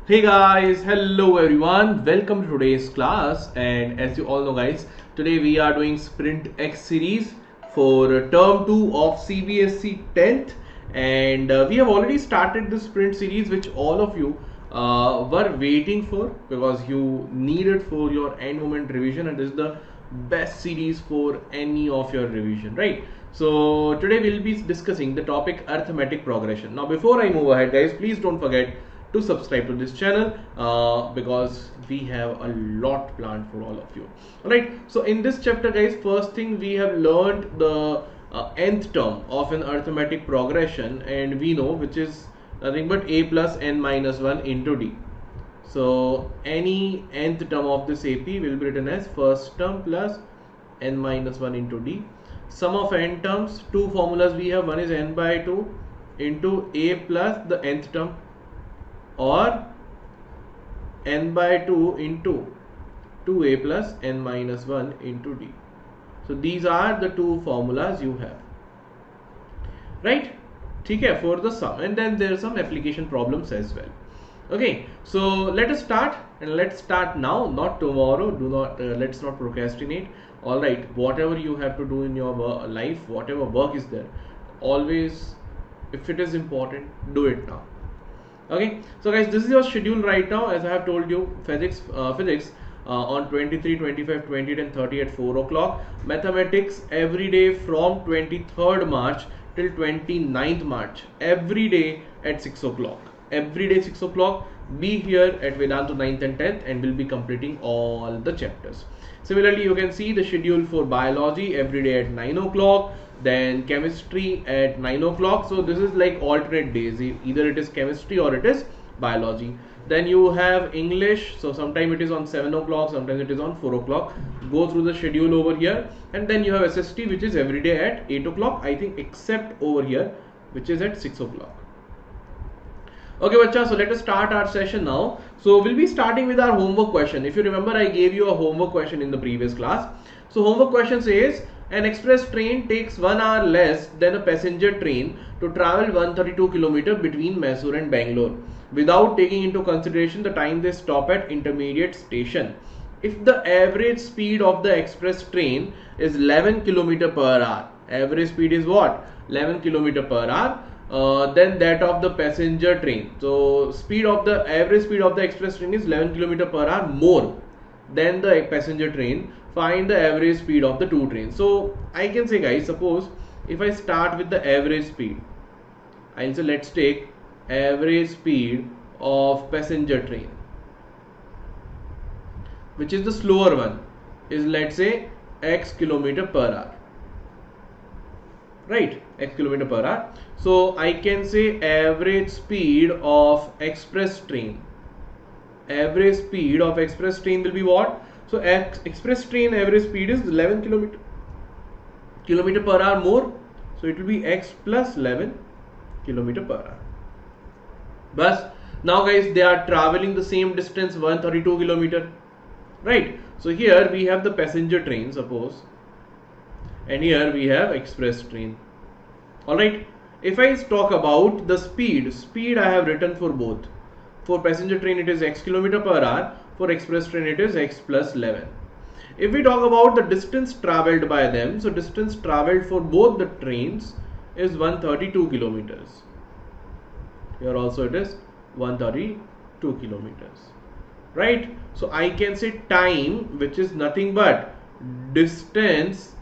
Hey guys, hello everyone, welcome to today's class. And as you all know guys, today we are doing Sprint X series for term 2 of CBSE 10th, and we have already started the Sprint series which all of you were waiting for because you need it for your end moment revision, and this is the best series for any of your revision, right? So today we'll be discussing the topic arithmetic progression. Now before I move ahead guys, please don't forget to subscribe to this channel because we have a lot planned for all of you. Alright, so in this chapter guys, first thing we have learned the nth term of an arithmetic progression, and we know which is nothing but a plus n minus 1 into d. So any nth term of this AP will be written as first term plus n minus 1 into d. Sum of n terms, two formulas we have, one is n by 2 into a plus the nth term, or n by 2 into 2a plus n minus 1 into d. So these are the two formulas you have, right? Okay, for the sum, and then there are some application problems as well. Okay, so let us start, and let's start now, not tomorrow. Do not let's not procrastinate. All right, whatever you have to do in your life, whatever work is there, always, if it is important, do it now. Okay, so guys, this is your schedule right now. As I have told you, physics on 23, 25, 28 and 30 at 4 o'clock. Mathematics every day from 23rd March till 29th March, every day at 6 o'clock. Every day 6 o'clock, be here at Vedantu 9th and 10th, and we'll be completing all the chapters. Similarly, you can see the schedule for biology every day at 9 o'clock. Then chemistry at 9 o'clock. So this is like alternate days, either it is chemistry or it is biology. Then you have English, so sometime it is on 7 o'clock, sometimes it is on 4 o'clock. Go through the schedule over here. And then you have SST, which is every day at 8 o'clock, I think, except over here, which is at 6 o'clock. Okay bacha, so let us start our session now. So we'll be starting with our homework question. If you remember, I gave you a homework question in the previous class. So homework question says, an express train takes 1 hour less than a passenger train to travel 132 km between Mysore and Bangalore without taking into consideration the time they stop at intermediate station. If the average speed of the express train is 11 km per hour, average speed is what? 11 km per hour, then that of the passenger train. So average speed of the express train is 11 km per hour more than the passenger train. Find the average speed of the two trains. So I can say guys, suppose if I start with the average speed, I'll say let's take average speed of passenger train, which is the slower one, is let's say x km per hour, right? X km per hour. So I can say average speed of express train. Average speed of express train will be what? So express train average speed is 11 km per hour more. So it will be x plus 11 km per hour. But now guys, they are traveling the same distance, 132 km, right? So here we have the passenger train, suppose, and here we have express train. Alright, if I talk about the speed I have written for both. For passenger train it is x km per hour, for express train it is x plus 11. If we talk about the distance travelled by them, so distance travelled for both the trains is 132 kilometers. Here also it is 132 kilometers, right? So I can say time, which is nothing but distance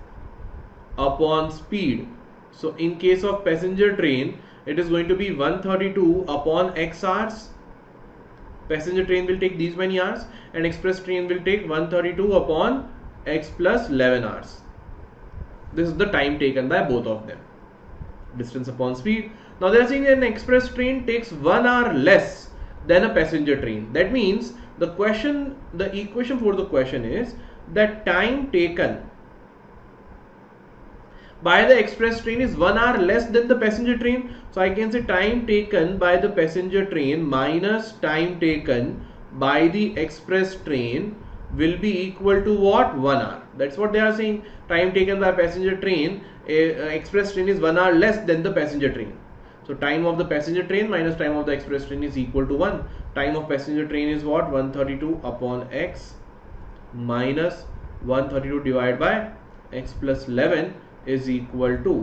upon speed. So in case of passenger train, it is going to be 132 upon x hours. Passenger train will take these many hours, and express train will take 132 upon x plus 11 hours. This is the time taken by both of them. Distance upon speed. Now they are saying an express train takes 1 hour less than a passenger train. That means the equation for the question is that time taken by the express train is 1 hour less than the passenger train. So I can say time taken by the passenger train minus time taken by the express train will be equal to what? 1 hour. That's what they are saying. Time taken by passenger train, express train is 1 hour less than the passenger train. So time of the passenger train minus time of the express train is equal to 1. Time of passenger train is what? 132 upon x minus 132 divided by x plus 11 is equal to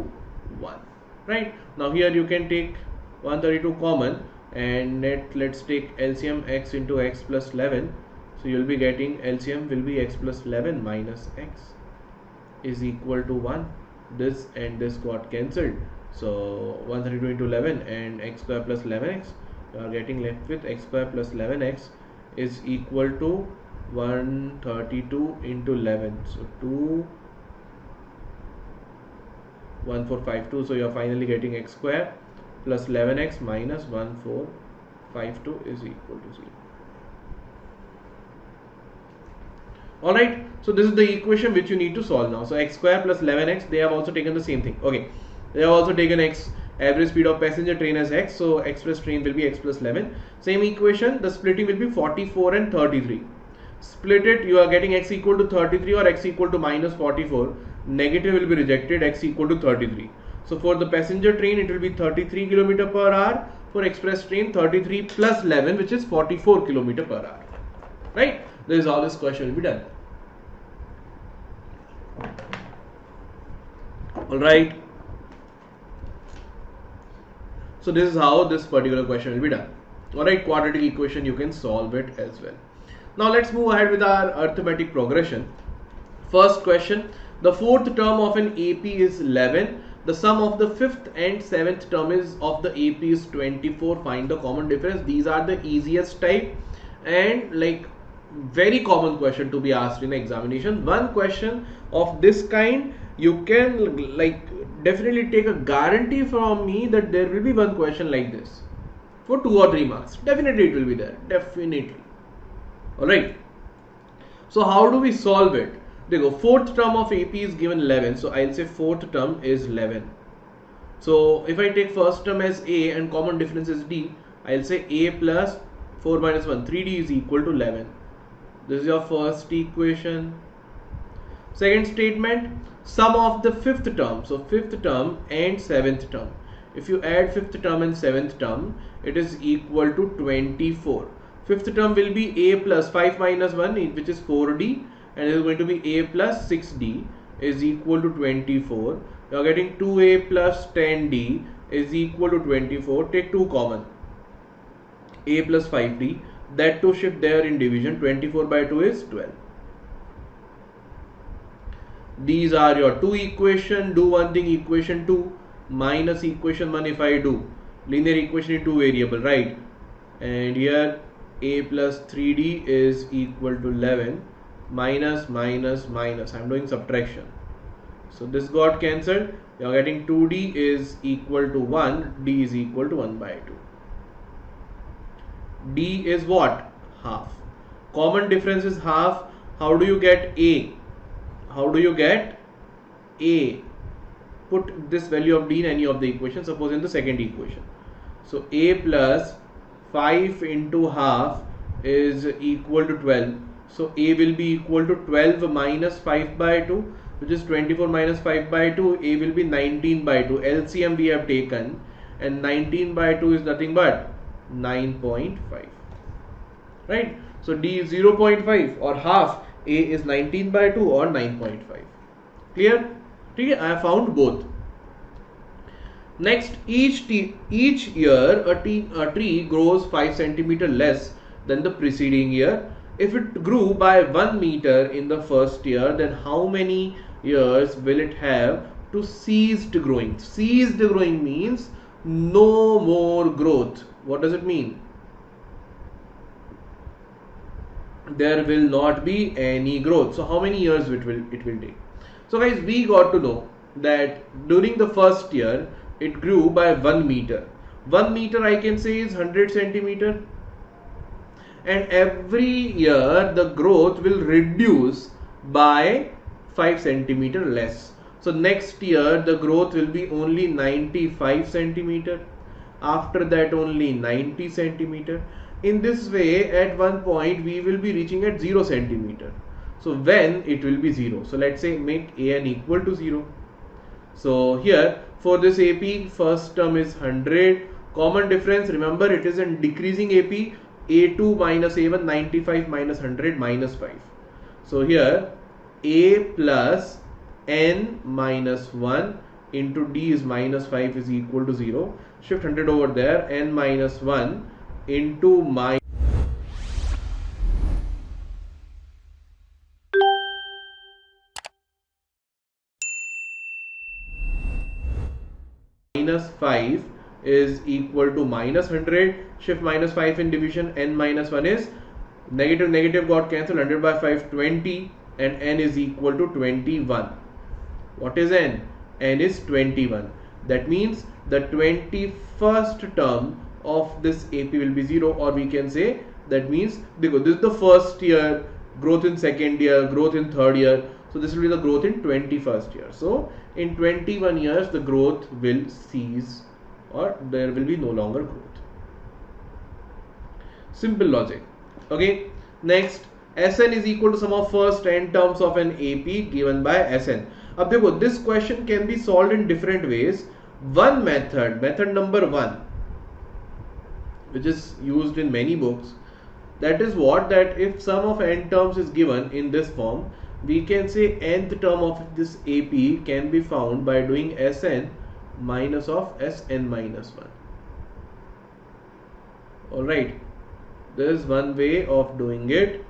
1. Right? Now here you can take 132 common and let's take LCM x into x plus 11. So you will be getting LCM will be x plus 11 minus x is equal to 1. This and this got cancelled. So 132 into 11 and x square plus 11x, you are getting left with x square plus 11x is equal to 132 into 11. So 1452. So you are finally getting x square plus 11x minus 1452 is equal to 0. Alright, so this is the equation which you need to solve now. So x square plus 11x, they have also taken the same thing. Okay, they have also taken x, average speed of passenger train as x, so express train will be x plus 11. Same equation, the splitting will be 44 and 33. Split it, you are getting x equal to 33 or x equal to minus 44. Negative will be rejected, x equal to 33. So for the passenger train, it will be 33 km per hour. For express train, 33 plus 11, which is 44 km per hour. Right? This is how this question will be done. Alright. So this is how this particular question will be done. Alright, quadratic equation, you can solve it as well. Now let's move ahead with our arithmetic progression. First question, the fourth term of an AP is 11. The sum of the fifth and seventh term is of the AP is 24. Find the common difference. These are the easiest type and like very common question to be asked in examination. One question of this kind you can like definitely take a guarantee from me that there will be one question like this for 2 or 3 marks. Definitely it will be there. Definitely. Alright. So how do we solve it? There you go. Fourth term of AP is given 11. So I'll say fourth term is 11. So if I take first term as A and common difference is D, I'll say A plus 4 minus 1. 3D is equal to 11. This is your first equation. Second statement, sum of the fifth term. So fifth term and seventh term. If you add fifth term and seventh term, it is equal to 24. Fifth term will be A plus 5 minus 1, which is 4D, and it is going to be A plus 6D is equal to 24. You are getting 2A plus 10D is equal to 24. Take 2 common. A plus 5D. That 2 shift there in division. 24 by 2 is 12. These are your 2 equation. Do one thing, equation 2 minus equation 1 if I do. Linear equation in 2 variable, right? And here A plus 3D is equal to 11 minus minus minus. I am doing subtraction. So this got cancelled. You are getting 2D is equal to 1. D is equal to 1 by 2. D is what? Half. Common difference is half. How do you get A? How do you get A? Put this value of D in any of the equations. Suppose in the second equation. So A plus 5 into half is equal to 12. So A will be equal to 12 minus 5 by 2, which is 24 minus 5 by 2. A will be 19 by 2. LCM we have taken, and 19 by 2 is nothing but 9.5. Right? So D is 0.5 or half. A is 19 by 2 or 9.5. Clear? Okay, I have found both. Next, each year a tree grows 5 cm less than the preceding year. If it grew by 1 meter in the first year, then how many years will it have to cease growing? Ceased growing means no more growth. What does it mean? There will not be any growth. So how many years it will take? So guys, we got to know that during the first year it grew by 1 meter. 1 meter I can say is 100 centimeter, and every year the growth will reduce by 5 centimeter less. So next year the growth will be only 95 centimeter. After that only 90 centimeter. In this way, at one point we will be reaching at 0 centimeter. So when it will be 0. So let's say make an equal to 0. So here for this AP, first term is 100. Common difference, remember it is in decreasing AP. A2 minus A1, 95 minus 100 minus 5. So here A plus N minus 1 into D is minus 5 is equal to 0. Shift 100 over there. N minus 1 into minus minus 5 is equal to minus 100. Shift minus 5 in division. N minus 1 is negative negative got cancelled. 100 by 5 20 and N is equal to 21. What is N? N is 21. That means the 21st term of this AP will be 0, or we can say that means this is the first year, growth in second year, growth in third year. So this will be the growth in 21st year. So in 21 years the growth will cease, or there will be no longer growth. Simple logic. Okay. Next, Sn is equal to sum of first n terms of an AP given by Sn. Ab dekho, this question can be solved in different ways. One method number 1, which is used in many books, that is what, that if sum of n terms is given in this form, we can say nth term of this AP can be found by doing Sn minus of Sn minus 1. Alright, there is one way of doing it,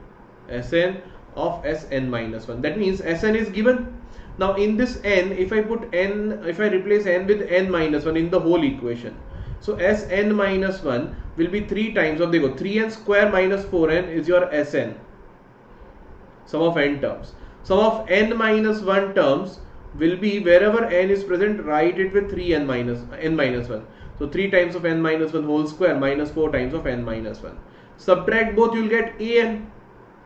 Sn of Sn minus 1. That means Sn is given. Now in this n, if I replace n with n minus 1 in the whole equation, so Sn minus 1 will be 3 times of, 3n square minus 4n is your Sn, sum of n terms. Sum of n minus 1 terms will be wherever n is present, write it with 3n minus n minus 1. So 3 times of n minus 1 whole square minus 4 times of n minus 1. Subtract both, you will get an,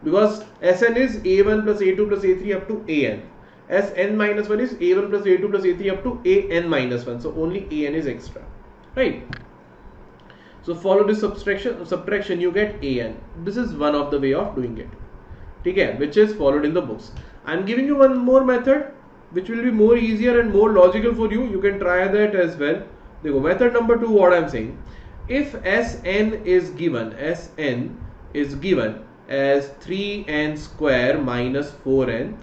because Sn is a1 plus a2 plus a3 up to an. Sn minus 1 is a1 plus a2 plus a3 up to an minus 1. So only an is extra, right? So follow this subtraction, you get an. This is one of the way of doing it, okay, which is followed in the books. I am giving you one more method which will be more easier and more logical for you. You can try that as well. Method number 2, what I am saying, if Sn is given as 3n square minus 4n,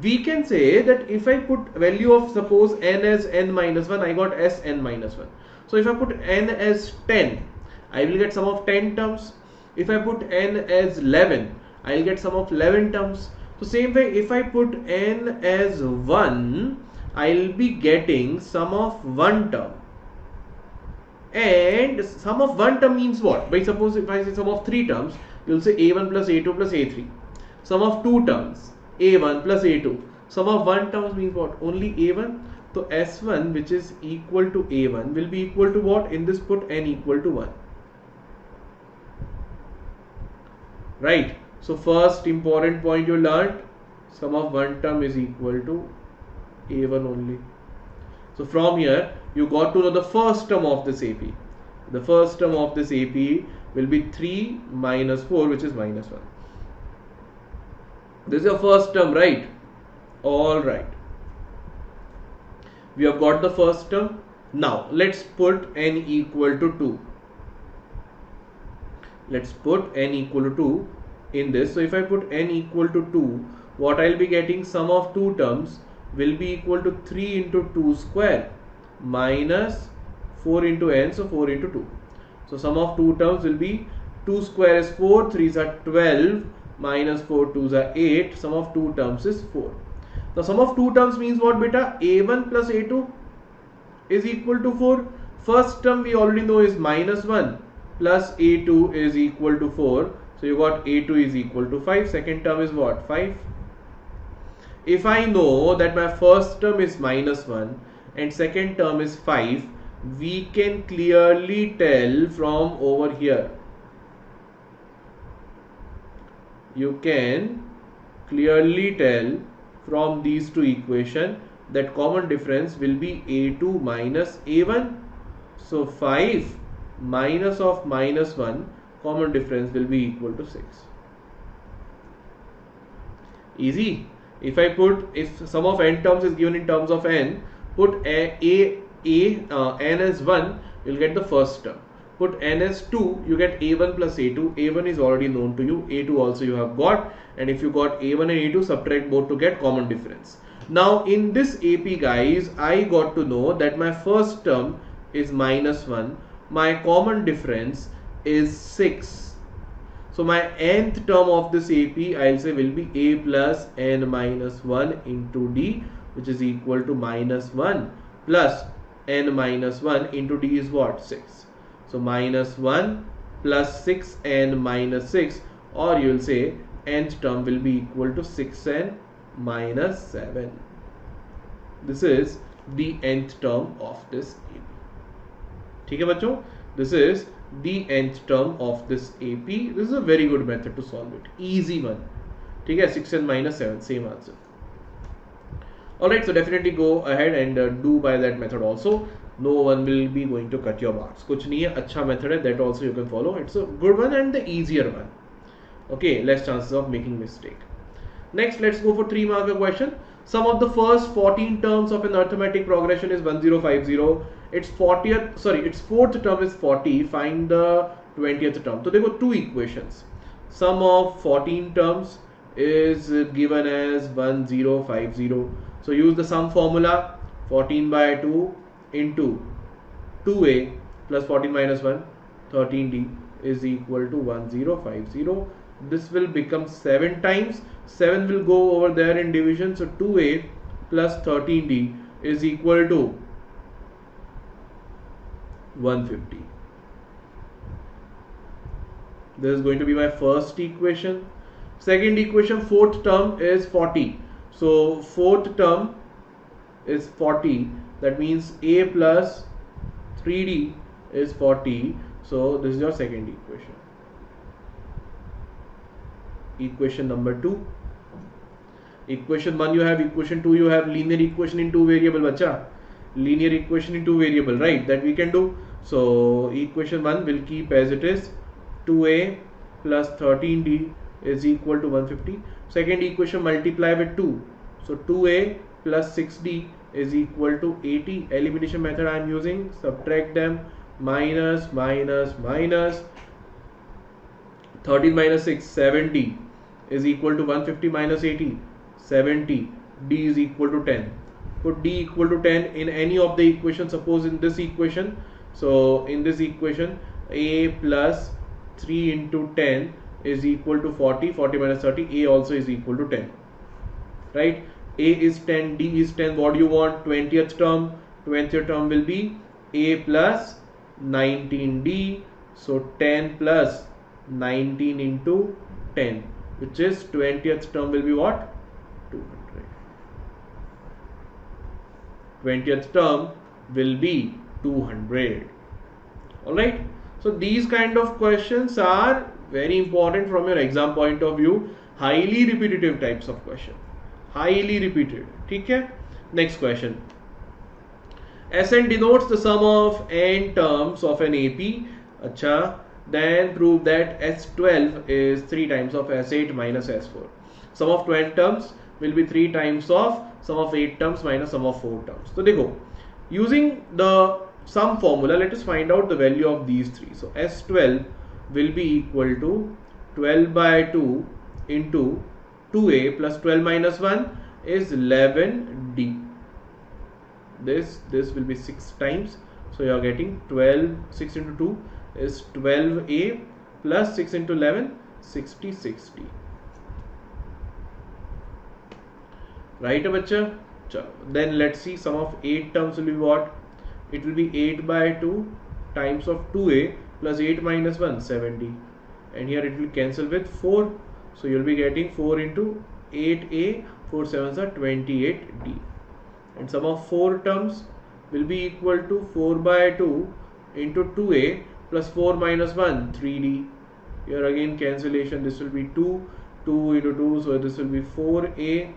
we can say that if I put value of, suppose n as n minus 1, I got Sn minus 1. So if I put n as 10, I will get sum of 10 terms. If I put n as 11, I will get sum of 11 terms. So same way, if I put n as 1, I will be getting sum of 1 term. And sum of 1 term means what? By suppose if I say sum of 3 terms, you will say a1 plus a2 plus a3. Sum of 2 terms, a1 plus a2. Sum of 1 terms means what? Only a1. So s1, which is equal to a1, will be equal to what? In this put n equal to 1. Right. So first important point you learnt, sum of 1 term is equal to a1 only. So from here you got to know the first term of this AP. The first term of this AP will be 3 minus 4, which is minus 1. This is your first term, right? Alright. We have got the first term. Now let's put n equal to 2. Let's put n equal to 2 in this. So if I put n equal to 2, what I will be getting, sum of 2 terms will be equal to 3 into 2 square minus 4 into n, so 4 into 2. So sum of 2 terms will be 2 square is 4, 3s are 12, minus 4 2s are 8, sum of 2 terms is 4. Now sum of 2 terms means what, beta? a1 plus a2 is equal to 4. First term we already know is minus 1 plus a2 is equal to 4. So you got a2 is equal to 5. Second term is what? 5. If I know that my first term is minus 1 and second term is 5, we can clearly tell from over here. You can clearly tell from these two equations that common difference will be a2 minus a1. So 5 minus of minus 1, common difference will be equal to 6. Easy. If sum of n terms is given in terms of n, Put n as 1, you'll get the first term. Put n as 2, you get a1 plus a2. a1 is already known to you, a2 also you have got, and if you got a1 and a2, subtract both to get common difference. Now in this AP guys, I got to know that my first term is minus 1, my common difference is 6. So my nth term of this AP, I'll say, will be a plus n minus 1 into d, which is equal to minus 1 plus n minus 1 into d is what? 6. So minus 1 plus 6n minus 6, or you will say nth term will be equal to 6n minus 7. This is the nth term of this AP. ठीक है बच्चों? This is the nth term of this AP. This is a very good method to solve it. Easy one. ठीक है? 6n minus 7, same answer. Alright, so definitely go ahead and do by that method also. No one will be going to cut your marks. कुछ नहीं है, अच्छा method है, that also you can follow. It's a good one and the easier one. Okay, less chances of making mistake. Next, let's go for 3-marker question. Sum of the first 14 terms of an arithmetic progression is 1050. Its fourth term is 40. Find the 20th term. So there were two equations. Sum of 14 terms is given as 1050. So use the sum formula. 14 by 2 into 2a plus 14 minus 1, 13d is equal to 1050. This will become 7 times. 7 will go over there in division. So 2a plus 13d is equal to 150. This is going to be my first equation. Second equation, fourth term is 40. So fourth term is 40. That means a plus 3d is 40. So this is your second equation. Equation number 2. Equation 1 you have, equation 2 you have. Linear equation in 2 variable, bacha. Linear equation in 2 variable, right? That we can do. So equation 1 will keep as it is. 2a plus 13d is equal to 150. Second equation multiply with 2. So 2a plus 6d is equal to 80. Elimination method I am using. Subtract them. Minus, minus, minus. 13 minus 6, 70 is equal to 150 minus 80. 70. D is equal to 10. Put D equal to 10 in any of the equations. Suppose in this equation. So in this equation, a plus 3 into 10 is equal to 40. 40 minus 30. A also is equal to 10. Right? A is 10. D is 10. What do you want? 20th term. 20th term will be a plus 19d. So 10 plus 19 into 10, which is 20th term will be what? 200. 20th term will be 200. Alright. So these kind of questions are very important from your exam point of view. Highly repetitive types of question. Highly repeated. Okay. Next question. Sn denotes the sum of n terms of an AP. Acha. Then prove that S12 is 3 times of S8 minus S4. Sum of 12 terms will be 3 times of sum of 8 terms minus sum of 4 terms. So देखो, using the sum formula, let us find out the value of these three. So S12 will be equal to 12 by 2 into 2a plus 12 minus 1 is 11d. This will be 6 times. So you are getting 12, 6 into 2 is 12a plus 6 into 11, 60. Right, bacha? Then let's see, sum of 8 terms will be what? It will be 8 by 2 times of 2a plus 8 minus 1, 70. And here it will cancel with 4. So you will be getting 4 into 8a, 4 sevens are 28d. And sum of 4 terms will be equal to 4 by 2 into 2a plus 4 minus 1, 3d. Here again cancellation, this will be 2 into 2, so this will be 4a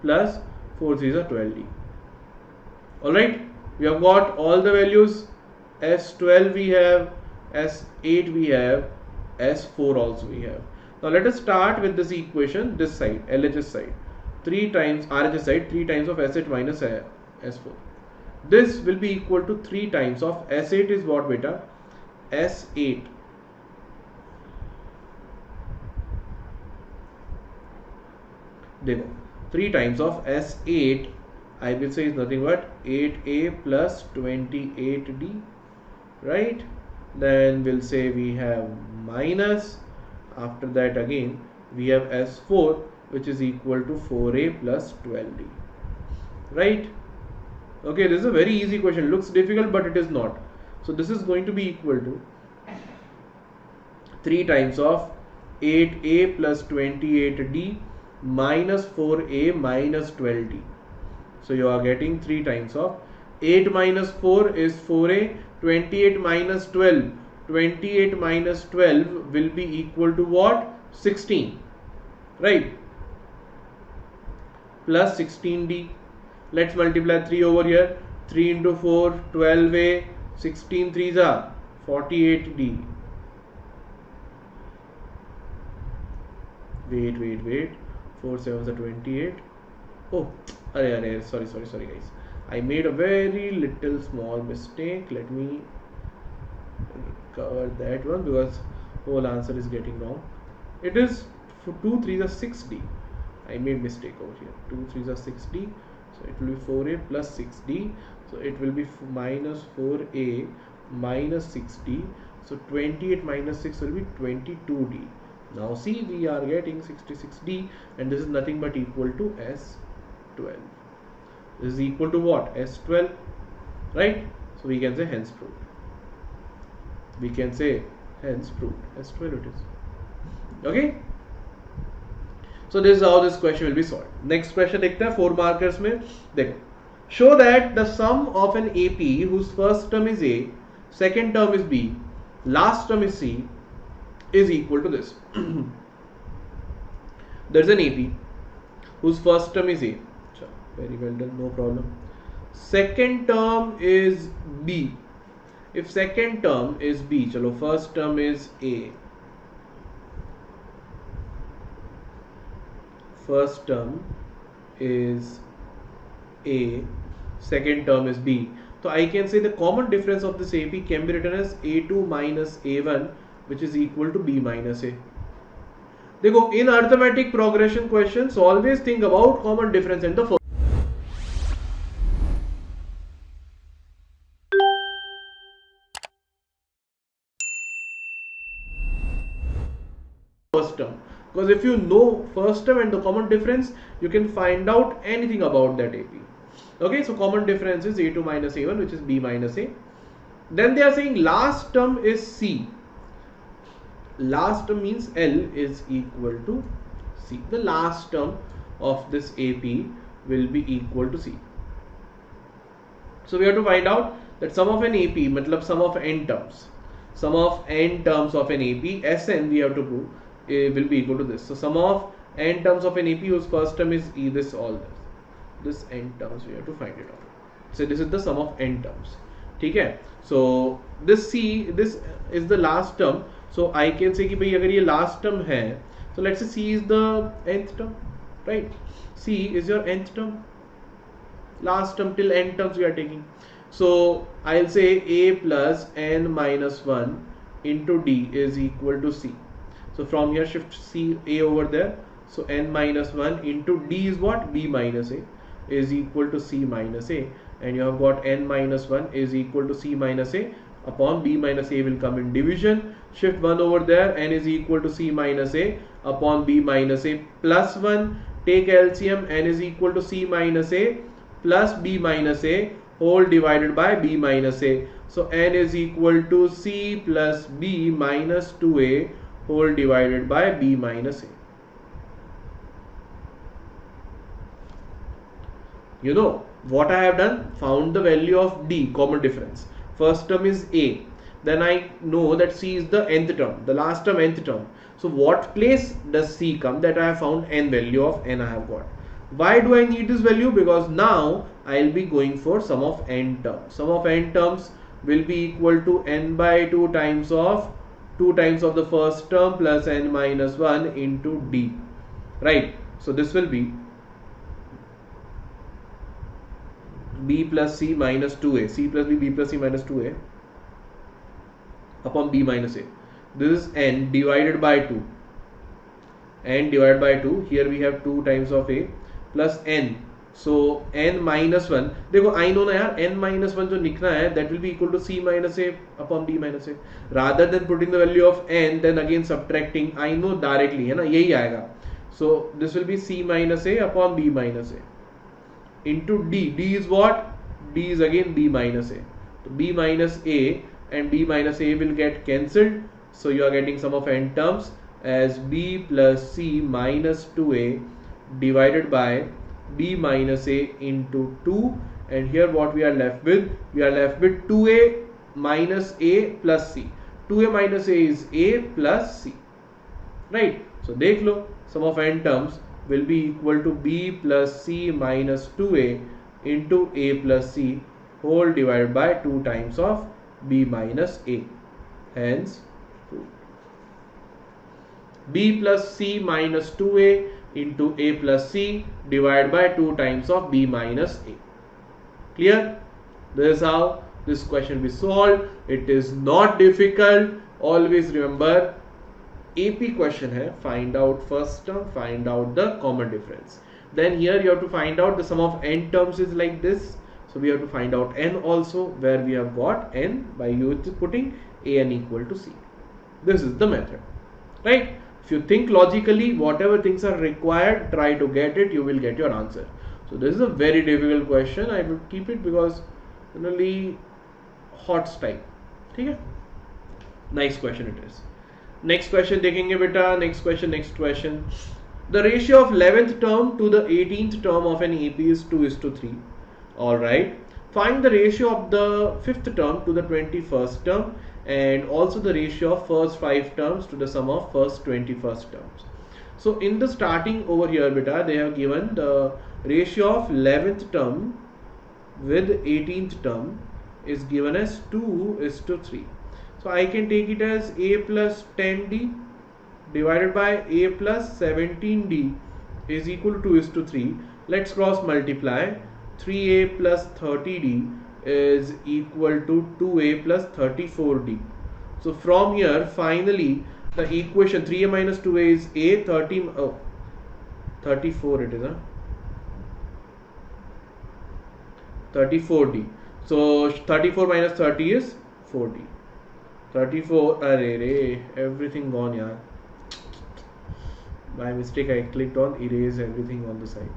plus 4 3s are 12d. Alright, we have got all the values. S12 we have, S8 we have, S4 also we have. Now let us start with this equation, this side, LHS side. 3 times, RHS side, 3 times of S8 minus S4. This will be equal to 3 times of S8 is what beta? S8. Dekho, 3 times of S8 I will say is nothing but 8A plus 28D, right? Then we'll say we have minus, after that again we have S4 which is equal to 4A plus 12D, right? Okay, this is a very easy question, looks difficult but it is not. So this is going to be equal to 3 times of 8A plus 28D minus 4A minus 12D. So you are getting 3 times of 8 minus 4 is 4A, 28 minus 12. 28 minus 12 will be equal to what? 16. Right? Plus 16D. Let's multiply 3 over here. 3 into 4, 12A. 16 3s are 48D. Wait. 4 7s are 28. Oh, sorry guys. I made a very little small mistake. Let me cover that one because whole answer is getting wrong. It is 2 3s are 6D. I made mistake over here. 2 3s are 6D. So it will be 4A plus 6D. So it will be minus 4A minus 6D. So 28 minus 6 will be 22D. Now see, we are getting 66D and this is nothing but equal to S12. This is equal to what? S12, right? So we can say hence proved. We can say hence proved. S12 it is. Okay? So this is how this question will be solved. Next question देखते हैं 4 markers में. देखो. Show that the sum of an AP whose first term is A, second term is B, last term is C is equal to this. There is an AP whose first term is A. Very well done, no problem. Second term is B. If second term is B, chalo, first term is A. First term is A, second term is B. So I can say the common difference of this AP can be written as A2 minus A1, which is equal to B minus A. देखो, in arithmetic progression questions, always think about common difference in the first term. Because if you know first term and the common difference, you can find out anything about that AP. Okay, so common difference is A2 minus A1, which is B minus A. Then they are saying last term is C. Last term means L is equal to C. The last term of this AP will be equal to C. So we have to find out that sum of an AP, matlab sum of n terms. Sum of n terms of an AP, Sn we have to prove will be equal to this. So sum of n terms of an AP whose first term is E, this all this n terms we have to find it out. So this is the sum of n terms. Okay. So this C, this is the last term. So I can say कि भाई अगर ये last term है, so let's say C is the nth term, right? C is your nth term. Last term till n terms we are taking. So I'll say A plus n minus 1 into D is equal to C. So from here shift C A over there. So n minus 1 into D is what? B minus A is equal to C minus A. And you have got n minus 1 is equal to C minus A upon B minus A will come in division. Shift 1 over there, n is equal to C minus A upon B minus A plus 1. Take LCM, n is equal to C minus A plus B minus A whole divided by B minus A. So n is equal to C plus B minus 2A whole divided by B minus A. You know what I have done? Found the value of D, common difference. First term is A. Then I know that C is the nth term, the last term nth term. So what place does C come? That I have found n value of n I have got. Why do I need this value? Because now I will be going for sum of n terms. Sum of n terms will be equal to n by 2 times of the first term plus n minus 1 into D. Right. So this will be b plus c minus 2a, c plus b plus c minus 2a upon b minus a. This is n divided by 2. N divided by 2. Here we have 2 times of a plus n. So n minus 1. देखो I know ना यार, n minus 1 जो लिखना है, that will be equal to c minus a upon b minus a. Rather than putting the value of n, then again subtracting, I know directly है ना, यही आएगा. So this will be c minus a upon b minus a into d. D is what? D is again b minus a. So b minus a and b minus a will get cancelled. So you are getting sum of n terms as b plus c minus 2a divided by b minus a into 2, and here what we are left with? We are left with 2a minus a plus c. 2a minus a is a plus c, right? So dekh lo, sum of n terms will be equal to b plus c minus 2a into a plus c whole divided by 2 times of b minus a. Hence b plus c minus 2a into a plus c divided by 2 times of b minus a. Clear? This is how this question will be solved. It is not difficult. Always remember, AP question hai, find out first term, find out the common difference. Then here you have to find out the sum of n terms is like this. So we have to find out n also, where we have got n by putting an equal to c. This is the method, right? If you think logically, whatever things are required, try to get it, you will get your answer. So this is a very difficult question. I will keep it because generally hot style. Okay? Nice question it is. Next question देखेंगे बेटा. Next question. The ratio of 11th term to the 18th term of an AP is 2:3. Alright. Find the ratio of the 5th term to the 21st term, and also the ratio of first 5 terms to the sum of first 21st terms. So in the starting over here beta, they have given the ratio of 11th term with 18th term is given as 2:3. So I can take it as a plus 10d divided by a plus 17d is equal to 2:3. Let's cross multiply. 3a plus 30d is equal to 2a plus 34d. So from here finally the equation 3a minus 2a is a 34 it is 34d. So 34 minus 30 is 4d. 34 everything gone yaar. By mistake I clicked on erase everything on the side.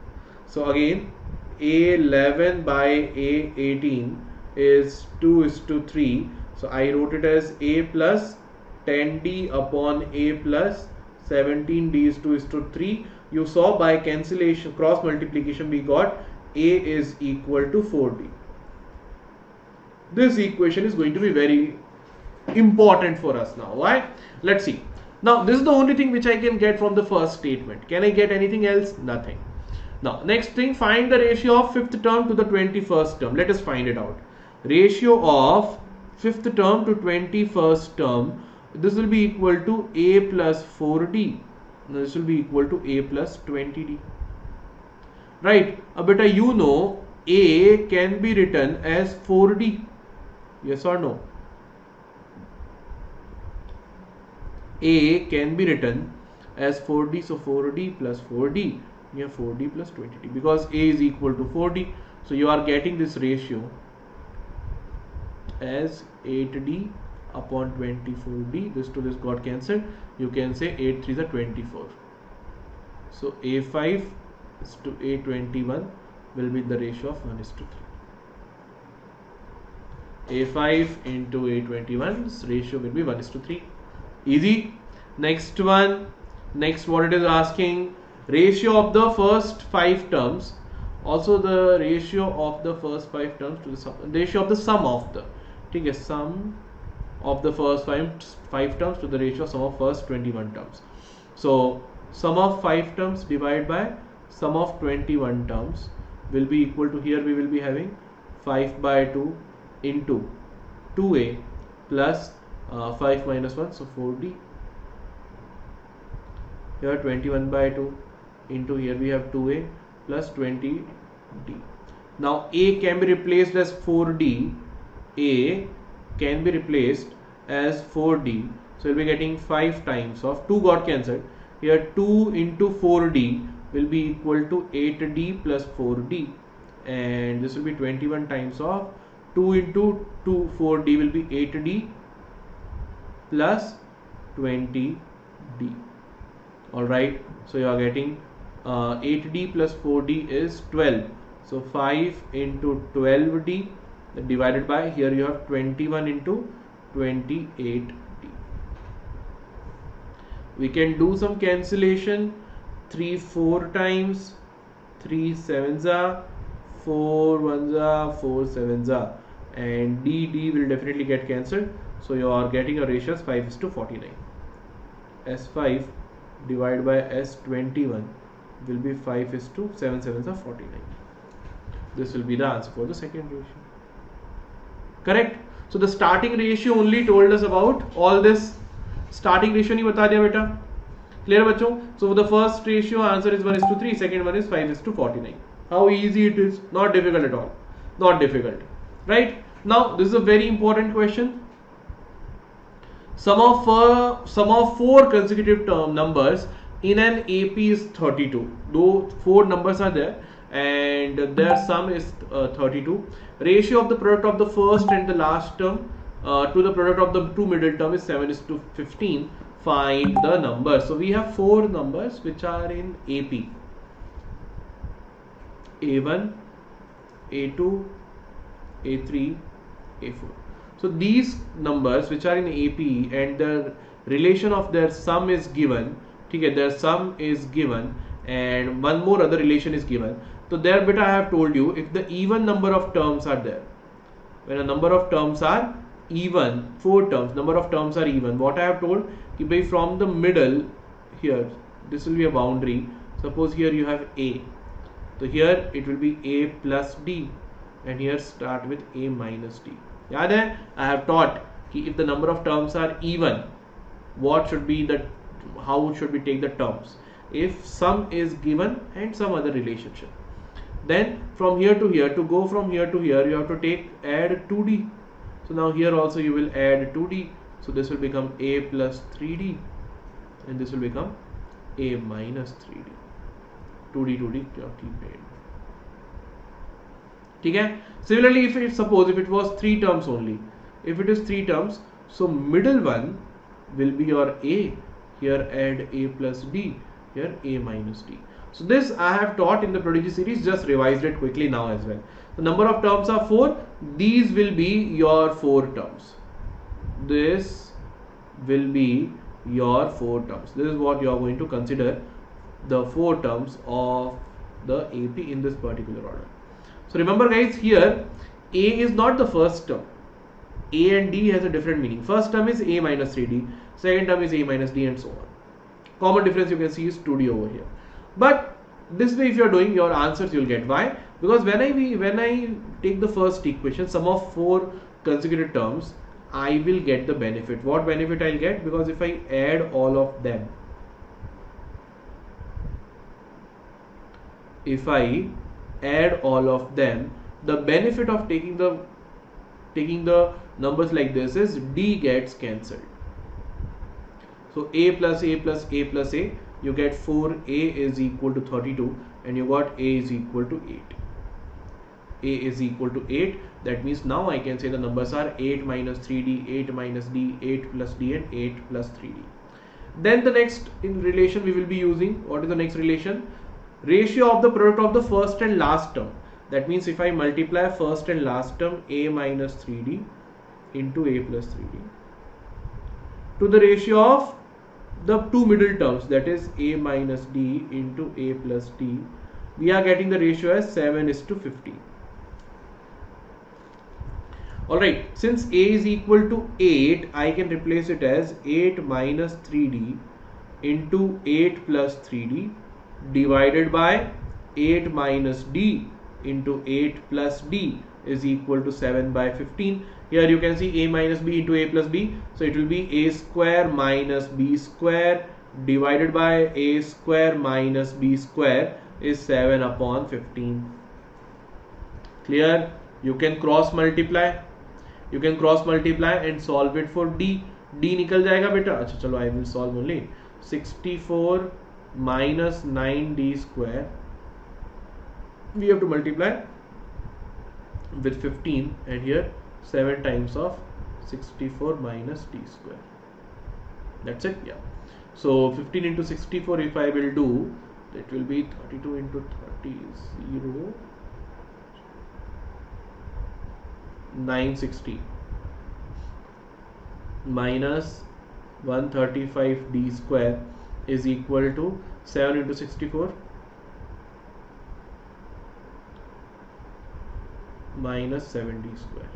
So again a11 by a18 is 2:3. So I wrote it as a plus 10d upon a plus 17d is 2:3. You saw by cancellation, cross multiplication, we got a is equal to 4d. This equation is going to be very important for us now. Why? Let's see. Now this is the only thing which I can get from the first statement. Can I get anything else? Nothing. Now next thing, find the ratio of 5th term to the 21st term. Let us find it out. Ratio of 5th term to 21st term, this will be equal to a plus 4d. This will be equal to a plus 20d. Right? Beta, you know a can be written as 4d. Yes or no? A can be written as 4d. So 4d plus 4d. You have 4d plus 20d because a is equal to 4d. So you are getting this ratio as 8d upon 24d. This to this got cancelled. You can say 8 3 is 24. So a5 is to a21 will be the ratio of 1:3. a5 into a21's ratio will be 1:3. Easy. Next one. Next what it is asking, ratio of the first 5 terms. Also the ratio of the first 5 terms to the sum, ratio of the sum of the, okay, sum of the first 5 terms to the ratio of sum of first 21 terms. So sum of 5 terms divided by sum of 21 terms will be equal to, here we will be having 5 by 2 into 2a plus 5 minus 1, so 4d. Here 21 by 2 into, here we have 2a plus 20d. Now A can be replaced as 4D. A can be replaced as 4D. So we'll be getting 5 times of 2 got cancelled. Here 2 into 4D will be equal to 8D plus 4D. And this will be 21 times of 2 into 4D will be 8D plus 20D. Alright, so you are getting 8D plus 4D is 12. So 5 into 12D divided by, here you have 21 into 28D. We can do some cancellation. 3 4 times, 3 7s are, 4 1s are, 4 7s are, and D will definitely get cancelled. So you are getting a ratio as 5:49. S5 divided by S21 will be 5:7 7s are 49. This will be the answer for the second ratio. Correct? So the starting ratio only told us about all this. Starting ratio नहीं बता दिया बेटा. Clear बच्चों? So the first ratio answer is 1:3, second one is 5:49. How easy it is? Not difficult at all. Not difficult. Right? Now this is a very important question. Sum of 4 consecutive term numbers in an AP is 32. Though 4 numbers are there and their sum is 32. Ratio of the product of the first and the last term to the product of the two middle term is 7:15. Find the numbers. So we have 4 numbers which are in AP. A1, A2, A3, A4. So these numbers which are in AP and the relation of their sum is given. Okay, their sum is given and one more other relation is given. So there beta I have told you, if the even number of terms are there, when a number of terms are even, 4 terms, number of terms are even, what I have told, from the middle here, this will be a boundary. Suppose here you have A, so here it will be A plus D, and here start with A minus D. याद है, I have taught कि if the number of terms are even, what should be the, how should we take the terms? If sum is given and some other relationship, then from here to here, to go from here to here, you have to add 2D. So now here also you will add 2D. So this will become A plus 3D, and this will become A minus 3D. 2D keep adding. Okay? Similarly, suppose if it was 3 terms only, if it is 3 terms, so middle one will be your A. Here add A plus D. Here A minus D. So this I have taught in the Prodigy series, just revised it quickly now as well. The number of terms are 4. These will be your 4 terms. This will be your 4 terms. This is what you are going to consider the 4 terms of the AP in this particular order. So remember guys, here A is not the first term. A and D has a different meaning. First term is A minus 3D. Second term is A minus D, and so on. Common difference you can see is 2D over here. But this way if you are doing your answers, you will get. Why? Because when I take the first equation, sum of 4 consecutive terms, I will get the benefit. What benefit I will get? Because if I add all of them, the benefit of taking the numbers like this is D gets cancelled. So A plus A plus A plus A, you get 4A is equal to 32, and you got A is equal to 8. A is equal to 8. That means now I can say the numbers are 8 minus 3D, 8 minus D, 8 plus D, and 8 plus 3D. Then the next in relation we will be using, what is the next relation? Ratio of the product of the first and last term. That means if I multiply first and last term, A minus 3D into A plus 3D, to the ratio of the two middle terms, that is A minus D into A plus D, we are getting the ratio as 7:15. Alright, since A is equal to 8, I can replace it as 8 minus 3D into 8 plus 3D divided by 8 minus D into 8 plus D is equal to 7/15. Here you can see A minus B into A plus B. So it will be A square minus B square divided by A square minus B square is 7/15. Clear? You can cross multiply. You can cross multiply and solve it for d. d निकल जाएगा बेटा. अच्छा चलो, I will solve only 64 minus 9d square. We have to multiply with 15, and here 7 times of 64 minus d square. That's it. Yeah. So 15 into 64, if I will do, it will be 32 into 30 is 0. 960 minus 135 d square is equal to 7 into 64 minus 7 d square.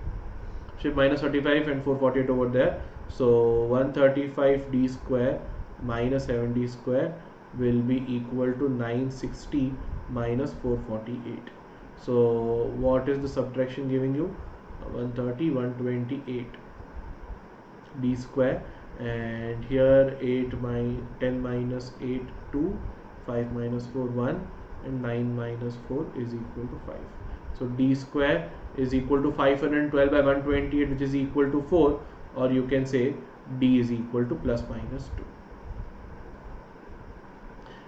Shift minus 35 and 448 over there. So 135 d square minus 7 d square will be equal to 960 minus 448. So what is the subtraction giving you? 130, 128 d square, and here 10 minus 8 2, 5 minus 4 1, and 9 minus 4 is equal to 5. So d square is equal to 512 by 128, which is equal to 4, or you can say d is equal to plus minus 2.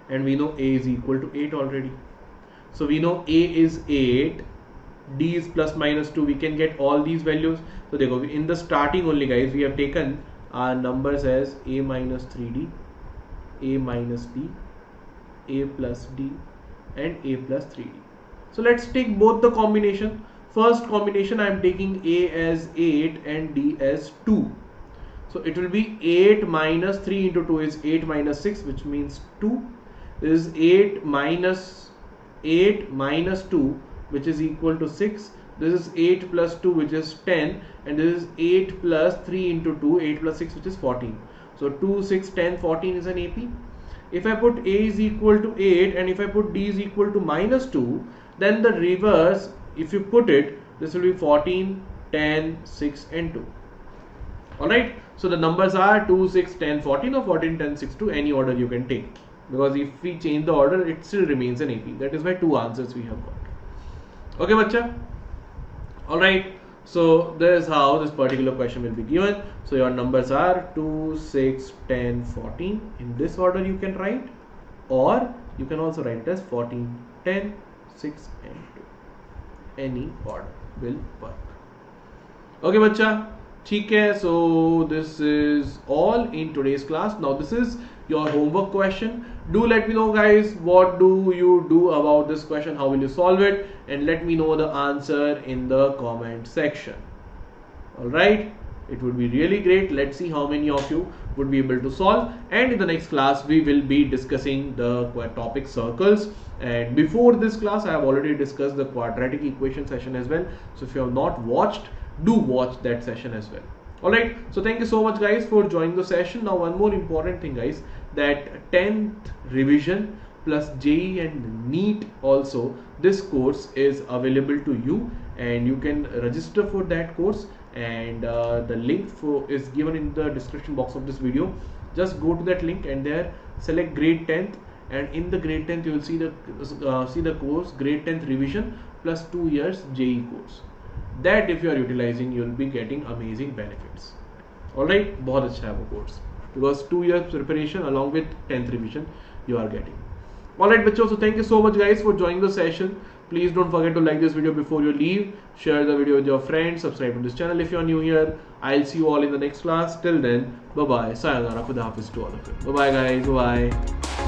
And we know a is equal to 8 already. So we know a is 8, d is plus minus 2. We can get all these values. So देखो, in the starting only guys, we have taken our numbers as a minus 3d, a minus d, a plus d, and a plus 3d. So let's take both the combination. First combination, I am taking a as 8 and d as 2. So it will be 8 minus 3 into 2 is 8 minus 6, which means 2. This is 8 minus 2, which is equal to 6. This is 8 plus 2, which is 10, and this is 8 plus 3 into 2, 8 plus 6, which is 14. So 2, 6, 10, 14 is an AP. If I put a is equal to 8 and if I put d is equal to minus 2, then the reverse, if you put it, this will be 14, 10, 6 and 2. Alright, so the numbers are 2, 6, 10, 14 or 14, 10, 6, 2, any order you can take. Because if we change the order, it still remains an AP. That is why 2 answers we have got. Okay, bacha? Alright, so this is how this particular question will be given. So your numbers are 2, 6, 10, 14. In this order you can write, or you can also write it as 14, 10, 6 and 2. Any order will work. Okay, bacha? ठीक है, so this is all in today's class. Now this is your homework question. Do let me know guys, what do you do about this question, how will you solve it, and let me know the answer in the comment section. Alright, it would be really great. Let's see how many of you would be able to solve, and in the next class we will be discussing the topic circles. And before this class I have already discussed the quadratic equation session as well, so if you have not watched, do watch that session as well. Alright, so thank you so much guys for joining the session. Now one more important thing guys, that 10th revision plus JEE and NEET also, this course is available to you, and you can register for that course, and the link is given in the description box of this video. Just go to that link and there select grade 10th, and in the grade 10th you will see the course grade 10th revision plus 2 years JEE course. That if you are utilizing, you will be getting amazing benefits. Alright, बहुत अच्छा है वो course, because 2 years preparation along with 10th revision you are getting. Alright बच्चों, so thank you so much guys for joining the session. Please don't forget to like this video before you leave, share the video with your friends, subscribe to this channel if you are new here. I'll see you all in the next class. Till then, bye bye, sayonara, khuda hafiz to all of you. Bye bye guys, bye bye.